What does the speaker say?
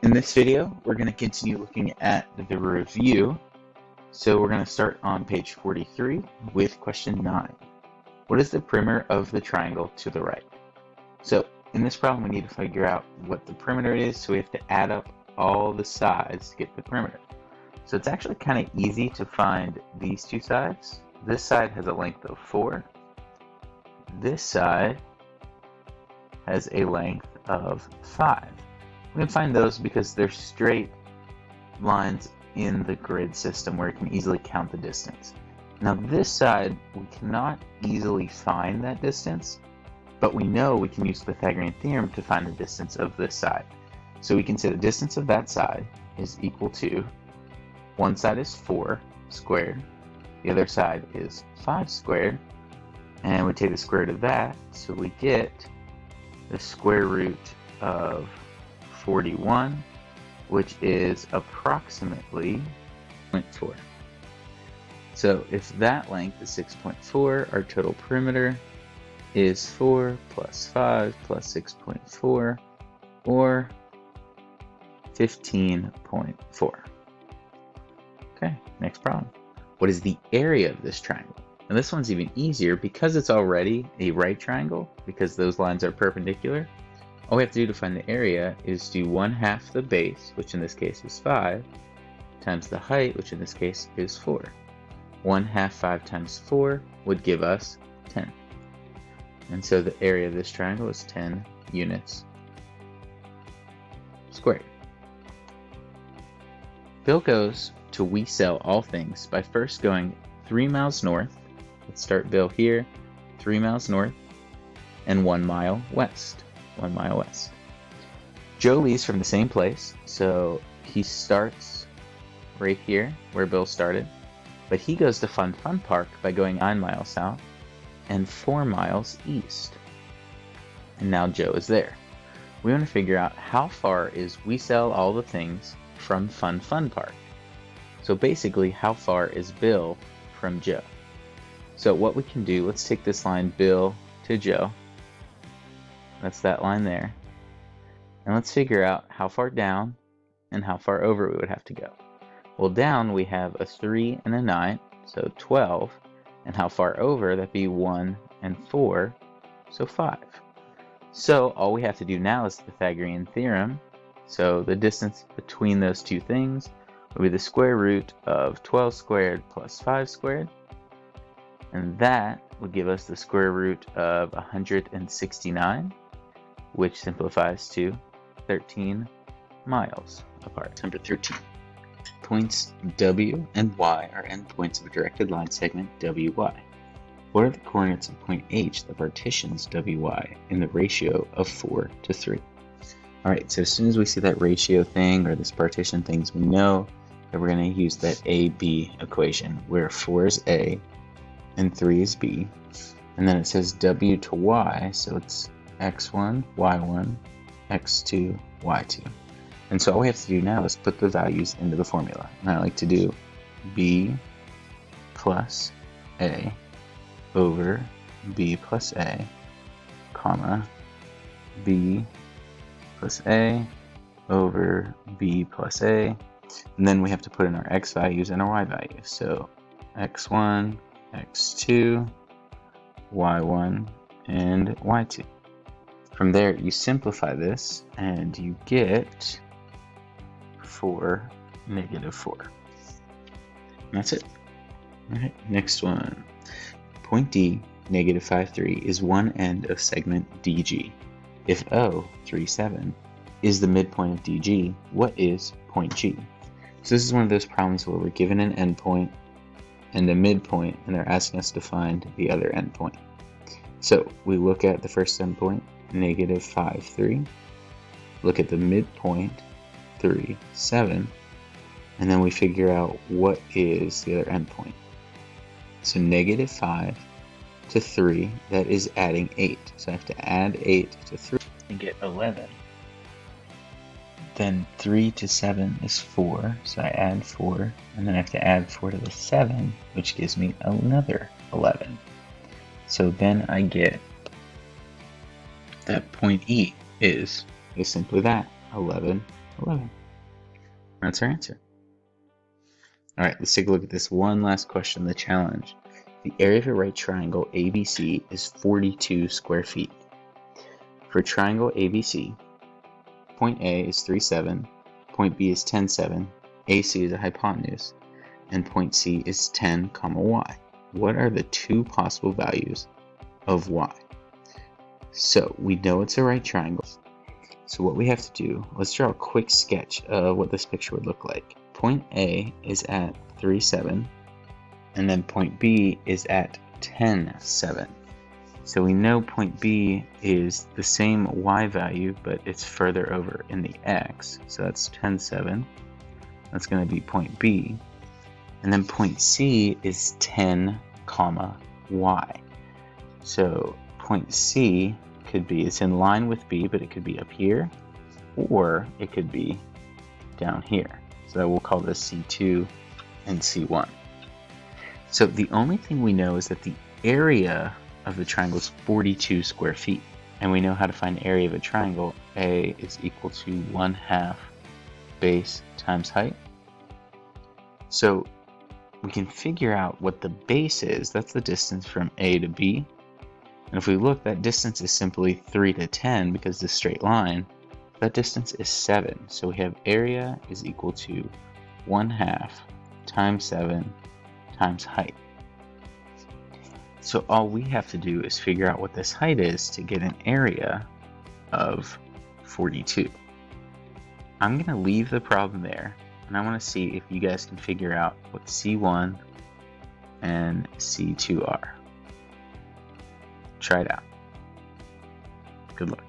In this video, we're going to continue looking at the review. So we're going to start on page 43 with question 9. What is the perimeter of the triangle to the right? So in this problem, we need to figure out what the perimeter is, so we have to add up all the sides to get the perimeter. So it's actually kind of easy to find these two sides. This side has a length of 4. This side has a length of 5. We can find those because they're straight lines in the grid system where you can easily count the distance. Now this side, we cannot easily find that distance, but we know we can use the Pythagorean theorem to find the distance of this side. So we can say the distance of that side is equal to, one side is 4 squared, the other side is 5 squared, and we take the square root of that, so we get the square root of 41, which is approximately 0.4. So if that length is 6.4, our total perimeter is 4 plus 5 plus 6.4, or 15.4. Okay, next problem. What is the area of this triangle? And this one's even easier because it's already a right triangle, because those lines are perpendicular. All we have to do to find the area is do 1/2 the base, which in this case is 5, times the height, which in this case is 4. 1/2 5 times 4 would give us 10. And so the area of this triangle is 10 units squared. Bill goes to We Sell All Things by first going 3 miles north. Let's start Bill here, 3 miles north, and 1 mile west. 1 mile west. Joe leaves from the same place, so he starts right here where Bill started, but he goes to Fun Park by going 9 miles south and 4 miles east. And now Joe is there. We want to figure out how far is We Sell All the Things from Fun Park. So basically, how far is Bill from Joe? So what we can do, let's take this line Bill to Joe. That's that line there. And let's figure out how far down and how far over we would have to go. Well, down we have a 3 and a 9, so 12. And how far over? That'd be 1 and 4, so 5. So all we have to do now is the Pythagorean theorem. So the distance between those two things would be the square root of 12 squared plus 5 squared. And that would give us the square root of 169, which simplifies to 13 miles apart. Number 13. Points W and Y are endpoints of a directed line segment WY. What are the coordinates of point H that partitions WY in the ratio of 4 to 3? Alright, so as soon as we see that ratio thing or this partition things, we know that we're going to use that AB equation where 4 is A and 3 is B. And then it says W to Y, so it's x1, y1, x2, y2. And so all we have to do now is put the values into the formula. And I like to do b plus a over b plus a, comma, b plus a over b plus a. And then we have to put in our x values and our y values. So x1, x2, y1, and y2. From there, you simplify this, and you get 4, negative 4. And that's it. All right, next one. Point D, negative 5, 3, is one end of segment DG. If O, 3, 7, is the midpoint of DG, what is point G? So this is one of those problems where we're given an endpoint and a midpoint, and they're asking us to find the other endpoint. So we look at the first endpoint, negative 5, 3. Look at the midpoint, 3, 7. And then we figure out what is the other endpoint. So negative 5 to 3, that is adding 8. So I have to add 8 to 3 and get 11. Then 3 to 7 is 4, so I add 4. And then I have to add 4 to the 7, which gives me another 11. So then I get that point E is simply that, 11 11. That's our answer. Alright, let's take a look at this one last question, the challenge. The area of a right triangle ABC is 42 square feet. For triangle ABC, point A is 3, 7, point B is 10, 7, AC is a hypotenuse, and point C is 10, y. What are the two possible values of y? So we know it's a right triangle. So what we have to do, let's draw a quick sketch of what this picture would look like. Point A is at 3, 7, and then point B is at 10, 7. So we know point B is the same y value, but it's further over in the x. So that's 10, 7. That's going to be point B. And then point C is 10, y. So point C could be, it's in line with B, but it could be up here, or it could be down here. So we'll call this C2 and C1. So the only thing we know is that the area of the triangle is 42 square feet. And we know how to find area of a triangle. A is equal to 1/2 base times height. So we can figure out what the base is. That's the distance from A to B. And if we look, that distance is simply 3 to 10 because the straight line, that distance is 7. So we have area is equal to 1/2 times 7 times height. So all we have to do is figure out what this height is to get an area of 42. I'm going to leave the problem there, and I want to see if you guys can figure out what C1 and C2 are. Try it out. Good luck.